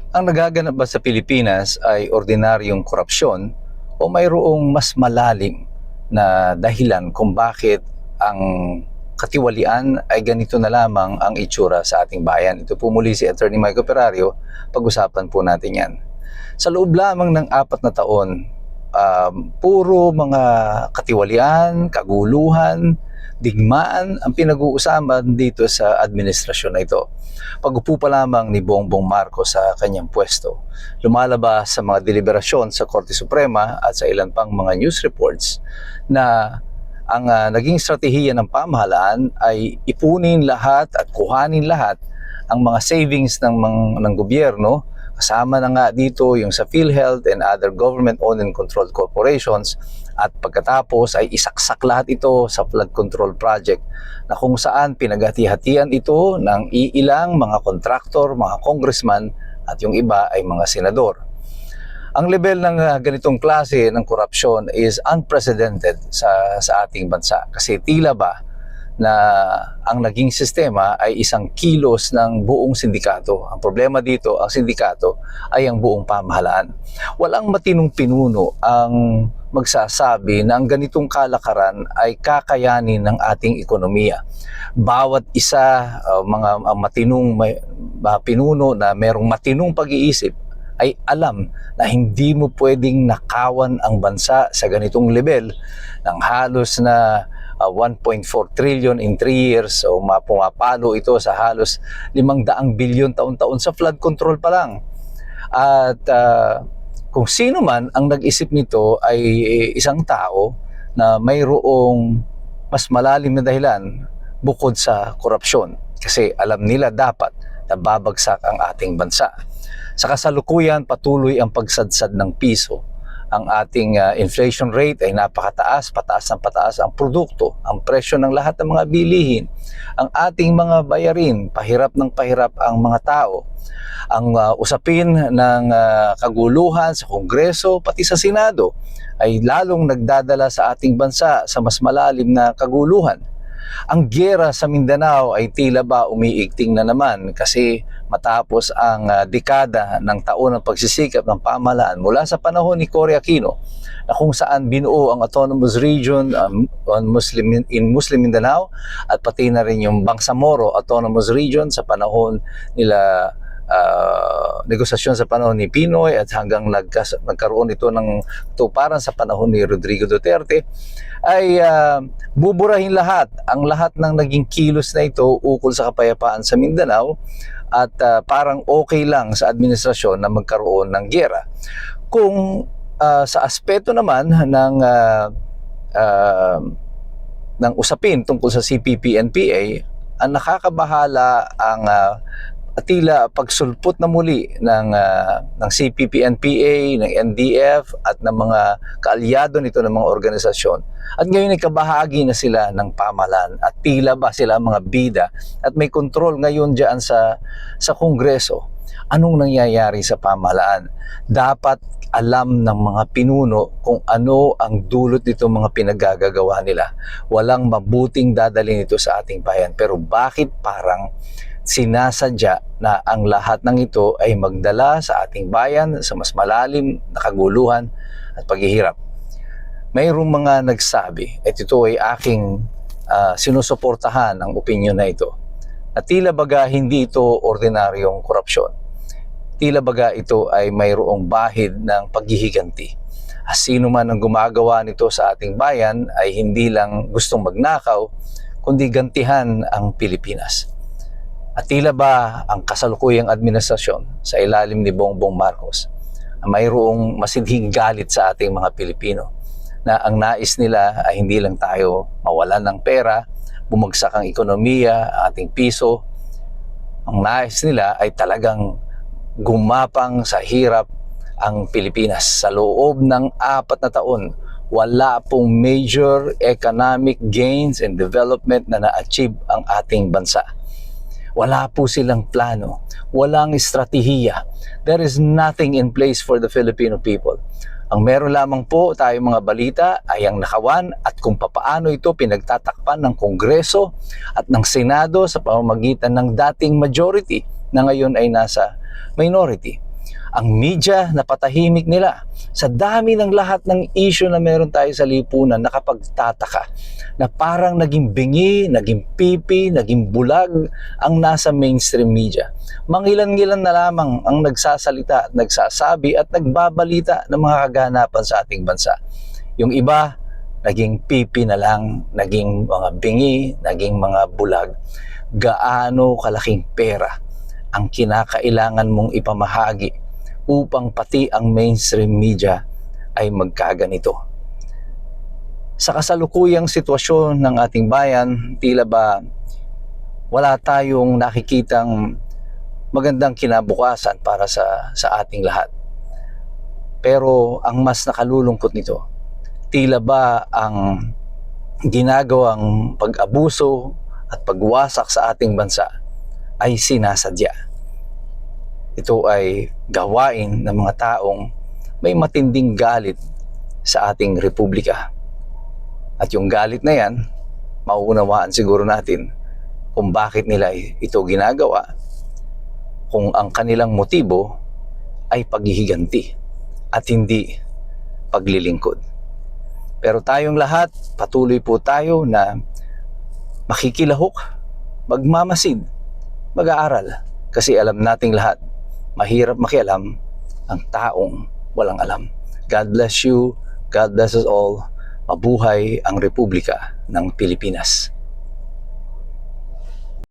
Ang nagaganap ba sa Pilipinas ay ordinaryong korupsyon o mayroong mas malalim na dahilan kung bakit ang katiwalian ay ganito na lamang ang itsura sa ating bayan? Ito po muli si Attorney Michael Perario, pag-usapan po natin yan. Sa loob lamang ng 4 na taon, puro mga katiwalian, kaguluhan, digmaan ang pinag-uusapan dito sa administrasyon na ito. Pag-upo pa lamang ni Bongbong Marcos sa kanyang pwesto, lumalabas sa mga deliberasyon sa Korte Suprema at sa ilan pang mga news reports na ang naging estratehiya ng pamahalaan ay ipunin lahat at kuhanin lahat ang mga savings ng gobyerno. Kasama na nga dito yung sa PhilHealth and other government-owned and controlled corporations, at pagkatapos ay isaksak lahat ito sa flood control project na kung saan pinaghati-hatian ito ng iilang mga kontraktor, mga congressman at yung iba ay mga senador. Ang level ng ganitong klase ng korupsyon is unprecedented sa ating bansa kasi tila ba na ang naging sistema ay isang kilos ng buong sindikato. Ang problema dito, ang sindikato ay ang buong pamahalaan. Walang matinong pinuno ang magsasabi na ang ganitong kalakaran ay kakayanin ng ating ekonomiya. Bawat isa, mga matinong pinuno na merong matinong pag-iisip ay alam na hindi mo pwedeng nakawan ang bansa sa ganitong level ng halos na 1.4 trillion in 3 years, o pumapalo ito sa halos 500 bilyon taon-taon sa flood control pa lang. At kung sino man ang nag-isip nito ay isang tao na mayroong mas malalim na dahilan bukod sa korupsyon, kasi alam nila dapat na babagsak ang ating bansa. Sa kasalukuyan, patuloy ang pagsadsad ng piso. Ang ating inflation rate ay napakataas, pataas ng pataas ang produkto, ang presyo ng lahat ng mga bilihin. Ang ating mga bayarin, pahirap ng pahirap ang mga tao. Ang usapin ng kaguluhan sa Kongreso, pati sa Senado, ay lalong nagdadala sa ating bansa sa mas malalim na kaguluhan. Ang giyera sa Mindanao ay tila ba umiigting na naman kasi matapos ang dekada ng taon ng pagsisikap ng pamahalaan mula sa panahon ni Cory Aquino, na kung saan binuo ang autonomous region in Muslim Mindanao at pati na rin yung Bangsamoro Autonomous Region sa panahon nila, negosasyon sa panahon ni Pinoy at hanggang nagkaroon ito ng tuparan sa panahon ni Rodrigo Duterte, ay buburahin ang lahat ng naging kilos na ito ukol sa kapayapaan sa Mindanao, at parang okay lang sa administrasyon na magkaroon ng giyera. Kung sa aspeto naman ng usapin tungkol sa CPP-NPA, ang nakakabahala ang tila pagsulpot na muli ng CPP-NPA, ng NDF at ng mga kaalyado nito ng mga organisasyon. At ngayon ay kabahagi na sila ng pamahalaan at tila ba sila mga bida at may kontrol ngayon dyan sa Kongreso. Anong nangyayari sa pamahalaan? Dapat alam ng mga pinuno kung ano ang dulot nito mga pinagagagawa nila. Walang mabuting dadalhin ito sa ating bayan. Pero bakit parang sinasadya na ang lahat ng ito ay magdala sa ating bayan sa mas malalim na kaguluhan at paghihirap? Mayroong mga nagsabi, at ito ay aking sinusuportahan ang opinyon na ito, na tila baga hindi ito ordinaryong korupsyon. Tila baga ito ay mayroong bahid ng paghihiganti. Sino man ang gumagawa nito sa ating bayan ay hindi lang gustong magnakaw, kundi gantihan ang Pilipinas. At tila ba ang kasalukuyang administrasyon sa ilalim ni Bongbong Marcos mayroong masidhing galit sa ating mga Pilipino, na ang nais nila ay hindi lang tayo mawalan ng pera, bumagsak ang ekonomiya, ang ating piso. Ang nais nila ay talagang gumapang sa hirap ang Pilipinas. Sa loob ng 4 na taon, wala pong major economic gains and development na na-achieve ang ating bansa. Wala po silang plano, walang estratehiya. There is nothing in place for the Filipino people. Ang meron lamang po tayong mga balita ay ang nakawan at kung papaano ito pinagtatakpan ng Kongreso at ng Senado sa pamamagitan ng dating majority na ngayon ay nasa minority. Ang media, napatahimik nila. Sa dami ng lahat ng issue na meron tayo sa lipunan, nakapagtataka na parang naging bingi, naging pipi, naging bulag ang nasa mainstream media. Mangilan-ngilan na lamang ang nagsasalita at nagsasabi at nagbabalita ng mga kaganapan sa ating bansa. Yung iba, naging pipi na lang, naging mga bingi, naging mga bulag. Gaano kalaking pera ang kinakailangan mong ipamahagi upang pati ang mainstream media ay magkaganito. Sa kasalukuyang sitwasyon ng ating bayan, tila ba wala tayong nakikitang magandang kinabukasan para sa ating lahat. Pero ang mas nakalulungkot nito, tila ba ang ginagawang pag-abuso at pagwasak sa ating bansa ay sinasadya. Ito ay gawain ng mga taong may matinding galit sa ating republika. At yung galit na yan, mauunawaan siguro natin kung bakit nila ito ginagawa, kung ang kanilang motibo ay paghihiganti at hindi paglilingkod. Pero tayong lahat, patuloy po tayo na makikilahok, magmamasid, mag-aaral. Kasi alam nating lahat, mahirap makialam ang taong walang alam. God bless you. God bless us all. Mabuhay ang Republika ng Pilipinas.